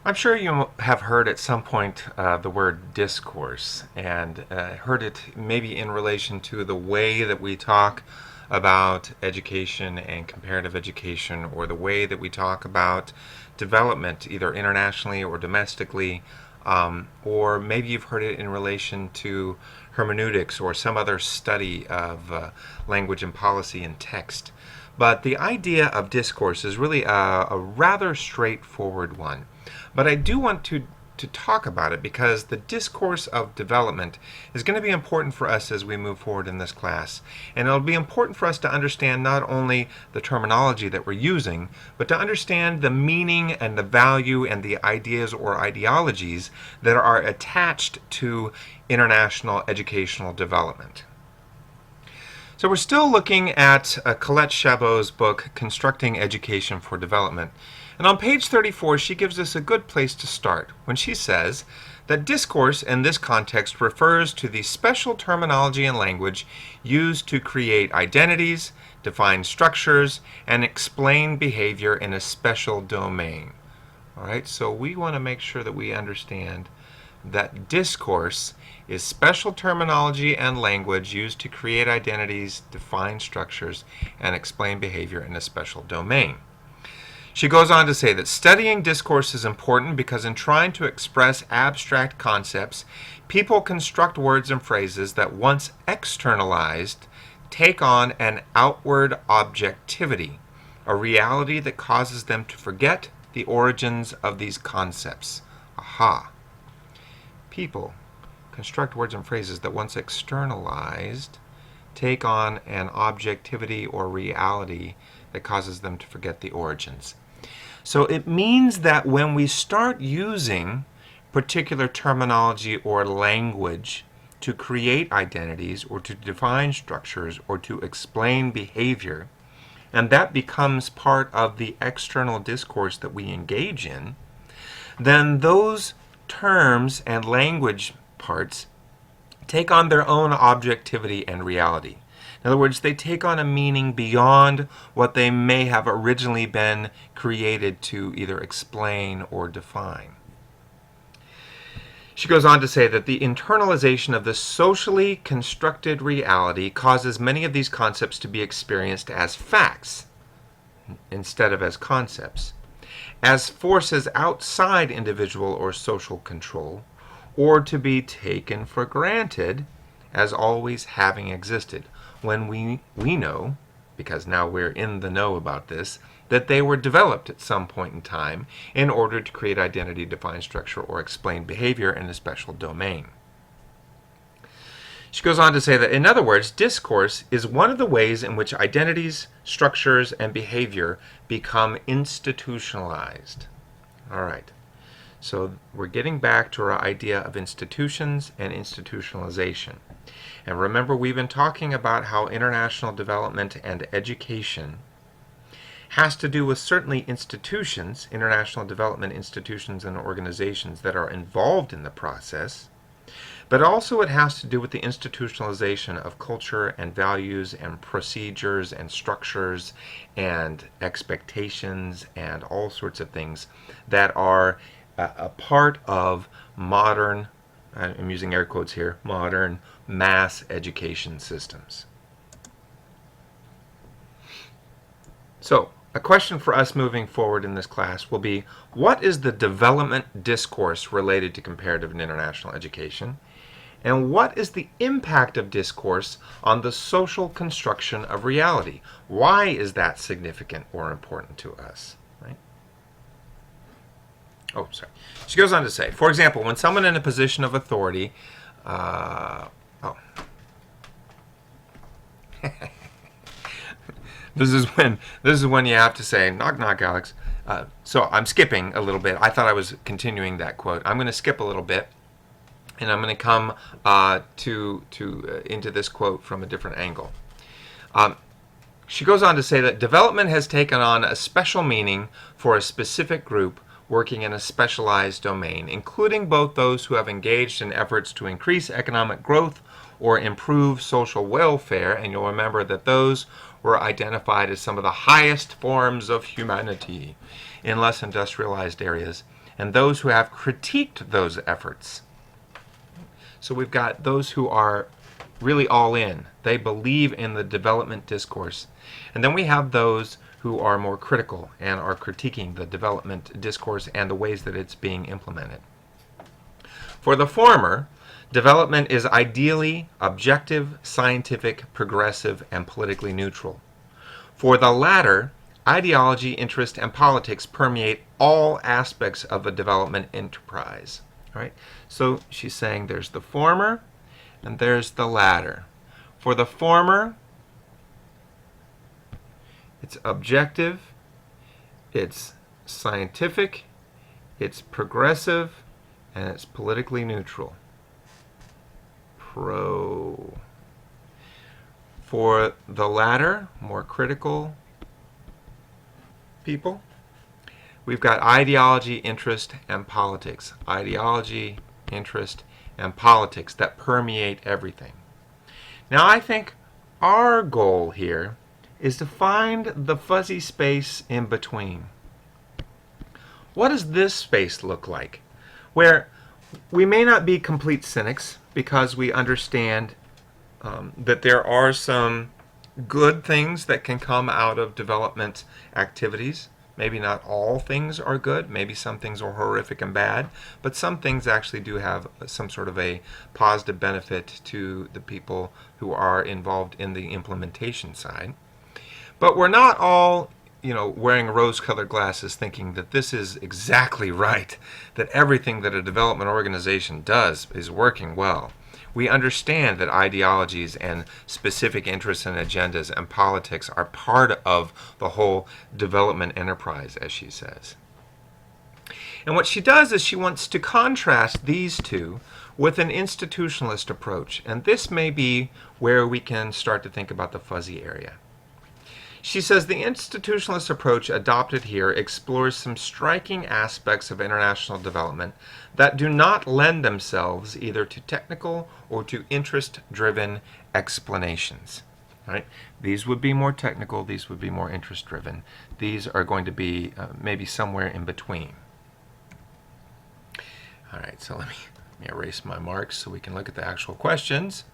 I'm sure you have heard at some point the word discourse and heard it maybe in relation to the way that we talk about education and comparative education, or the way that we talk about development, either internationally or domestically, or maybe you've heard it in relation to hermeneutics or some other study of language and policy and text. But the idea of discourse is really a rather straightforward one. But I do want to talk about it because the discourse of development is going to be important for us as we move forward in this class. And it'll be important for us to understand not only the terminology that we're using, but to understand the meaning and the value and the ideas or ideologies that are attached to international educational development. So we're still looking at Colette Chabot's book, Constructing Education for Development. And on page 34, she gives us a good place to start when she says that discourse in this context refers to the special terminology and language used to create identities, define structures, and explain behavior in a special domain. All right, so we want to make sure that we understand that discourse is special terminology and language used to create identities, define structures, and explain behavior in a special domain. She goes on to say that studying discourse is important because in trying to express abstract concepts, people construct words and phrases that once externalized take on an outward objectivity, a reality that causes them to forget the origins of these concepts. Aha. People construct words and phrases that once externalized take on an objectivity or reality that causes them to forget the origins. So it means that when we start using particular terminology or language to create identities or to define structures or to explain behavior, and that becomes part of the external discourse that we engage in, then those terms and language parts take on their own objectivity and reality. In other words, they take on a meaning beyond what they may have originally been created to either explain or define. She goes on to say that the internalization of this socially constructed reality causes many of these concepts to be experienced as facts instead of as concepts, as forces outside individual or social control, or to be taken for granted as always having existed, when we know, because now we're in the know about this, that they were developed at some point in time in order to create identity, define structure, or explain behavior in a special domain. She goes on to say that, in other words, discourse is one of the ways in which identities, structures, and behavior become institutionalized. All right. So we're getting back to our idea of institutions and institutionalization. And remember, we've been talking about how international development and education has to do with certainly institutions, international development institutions and organizations that are involved in the process, but also it has to do with the institutionalization of culture and values and procedures and structures and expectations and all sorts of things that are a part of modern, I'm using air quotes here, modern mass education systems. So, a question for us moving forward in this class will be, what is the development discourse related to comparative and international education? And what is the impact of discourse on the social construction of reality? Why is that significant or important to us? Right? Oh, sorry. She goes on to say, for example, when someone in a position of authority, this is when you have to say, knock knock, Alex. So I'm skipping a little bit. I thought I was continuing that quote. I'm going to skip a little bit, and I'm going to come into this quote from a different angle. She goes on to say that development has taken on a special meaning for a specific group working in a specialized domain, including both those who have engaged in efforts to increase economic growth or improve social welfare, and you'll remember that those were identified as some of the highest forms of humanity in less industrialized areas, and those who have critiqued those efforts. So we've got those who are really all in. They believe in the development discourse. And then we have those who are more critical and are critiquing the development discourse and the ways that it's being implemented. For the former, development is ideally objective, scientific, progressive, and politically neutral. For the latter, ideology, interest, and politics permeate all aspects of a development enterprise. All right? So she's saying there's the former and there's the latter. For the former, it's objective, it's scientific, it's progressive, and it's politically neutral. Pro. For the latter, more critical people, we've got ideology, interest, and politics. Ideology, interest, and politics that permeate everything. Now, I think our goal here is to find the fuzzy space in between. What does this space look like? Where we may not be complete cynics because we understand that there are some good things that can come out of development activities. Maybe not all things are good. Maybe some things are horrific and bad. But some things actually do have some sort of a positive benefit to the people who are involved in the implementation side. But we're not all, wearing rose-colored glasses thinking that this is exactly right, that everything that a development organization does is working well. We understand that ideologies and specific interests and agendas and politics are part of the whole development enterprise, as she says. And what she does is she wants to contrast these two with an institutionalist approach. And this may be where we can start to think about the fuzzy area. She says the institutionalist approach adopted here explores some striking aspects of international development that do not lend themselves either to technical or to interest-driven explanations. Right? These would be more technical, these would be more interest-driven. These are going to be maybe somewhere in between. All right, so let me erase my marks so we can look at the actual questions.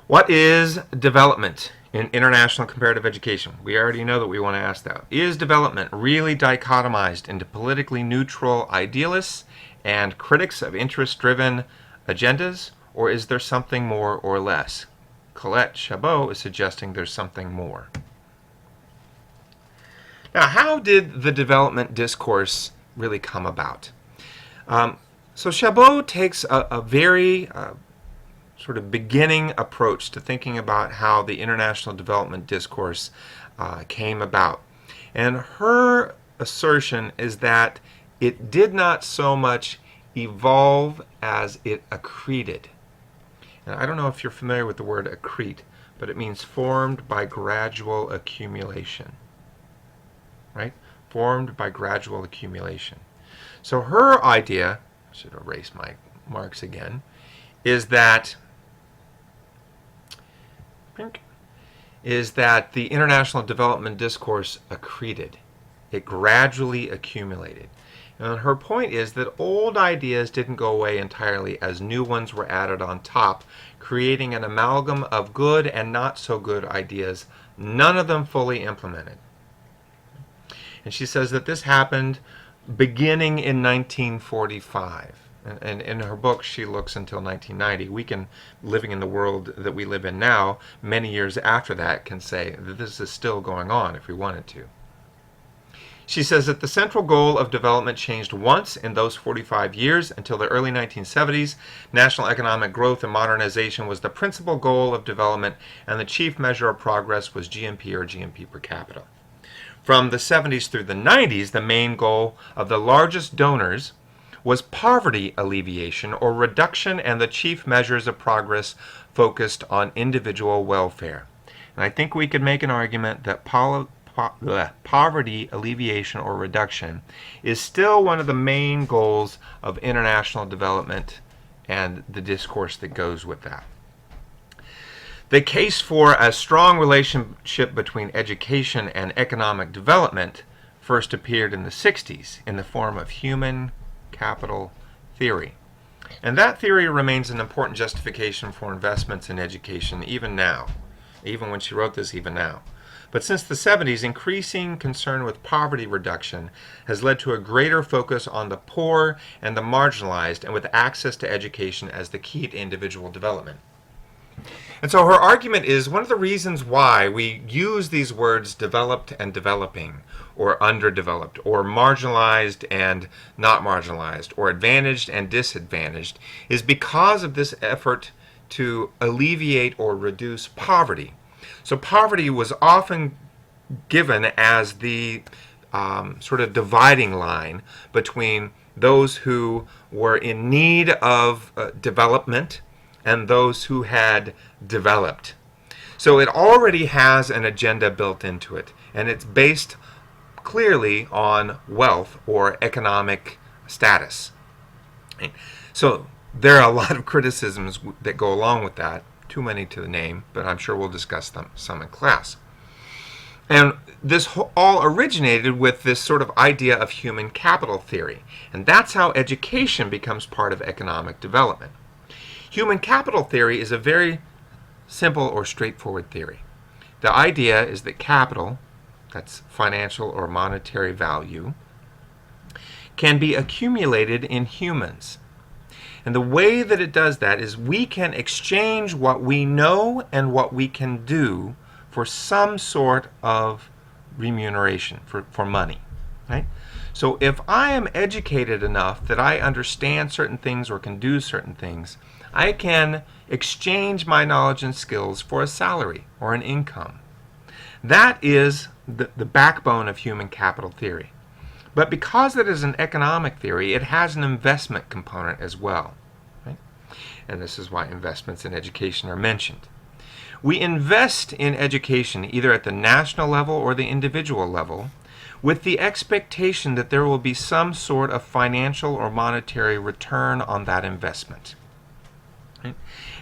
What is development in international comparative education? We already know that we want to ask that. Is development really dichotomized into politically neutral idealists and critics of interest-driven agendas, or is there something more or less? Colette Chabot is suggesting there's something more. Now, how did the development discourse really come about? So Chabot takes a very sort of beginning approach to thinking about how the international development discourse came about. And her assertion is that it did not so much evolve as it accreted. And I don't know if you're familiar with the word accrete, but it means formed by gradual accumulation. Right? Formed by gradual accumulation. So her idea, I should erase my marks again, is that the international development discourse accreted. It gradually accumulated. And her point is that old ideas didn't go away entirely as new ones were added on top, creating an amalgam of good and not so good ideas, none of them fully implemented. And she says that this happened beginning in 1945. And in her book, she looks until 1990. We can, living in the world that we live in now, many years after that, can say that this is still going on if we wanted to. She says that the central goal of development changed once in those 45 years until the early 1970s. National economic growth and modernization was the principal goal of development, and the chief measure of progress was GNP or GNP per capita. From the 70s through the 90s, the main goal of the largest donors was poverty alleviation or reduction, and the chief measures of progress focused on individual welfare. And I think we could make an argument that poverty alleviation or reduction is still one of the main goals of international development and the discourse that goes with that. The case for a strong relationship between education and economic development first appeared in the 60s in the form of human capital theory. And that theory remains an important justification for investments in education even now, even when she wrote this, even now. But since the 70s, increasing concern with poverty reduction has led to a greater focus on the poor and the marginalized, and with access to education as the key to individual development. And so her argument is one of the reasons why we use these words developed and developing, or underdeveloped, or marginalized and not marginalized, or advantaged and disadvantaged, is because of this effort to alleviate or reduce poverty. So poverty was often given as the sort of dividing line between those who were in need of development and those who had developed. So it already has an agenda built into it, and it's based clearly on wealth or economic status. So there are a lot of criticisms that go along with that, too many to name, but I'm sure we'll discuss them some in class. And this all originated with this sort of idea of human capital theory, and that's how education becomes part of economic development. Human capital theory is a very simple or straightforward theory. The idea is that capital, that's financial or monetary value, can be accumulated in humans. And the way that it does that is we can exchange what we know and what we can do for some sort of remuneration, for money, right? So if I am educated enough that I understand certain things or can do certain things, I can exchange my knowledge and skills for a salary or an income. That is the backbone of human capital theory. But because it is an economic theory, it has an investment component as well. Right? And this is why investments in education are mentioned. We invest in education either at the national level or the individual level with the expectation that there will be some sort of financial or monetary return on that investment. Right?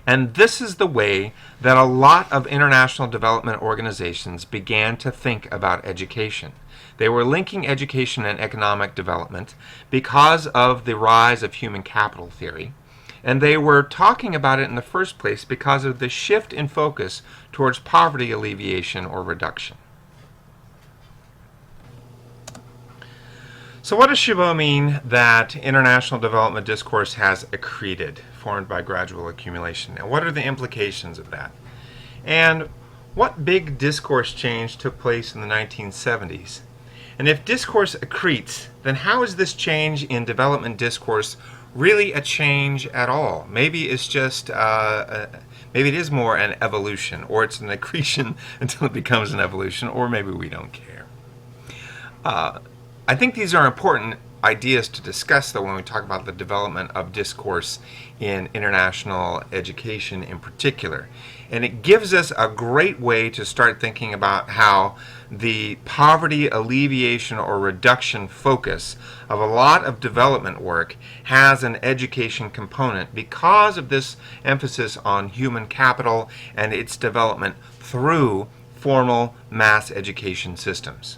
And this is the way that a lot of international development organizations began to think about education. They were linking education and economic development because of the rise of human capital theory, and they were talking about it in the first place because of the shift in focus towards poverty alleviation or reduction. So what does Chabot mean that international development discourse has accreted, formed by gradual accumulation? And what are the implications of that? And what big discourse change took place in the 1970s? And if discourse accretes, then how is this change in development discourse really a change at all? Maybe it's just, maybe it is more an evolution, or it's an accretion until it becomes an evolution, or maybe we don't care. I think these are important ideas to discuss, though, when we talk about the development of discourse in international education in particular. And it gives us a great way to start thinking about how the poverty alleviation or reduction focus of a lot of development work has an education component because of this emphasis on human capital and its development through formal mass education systems.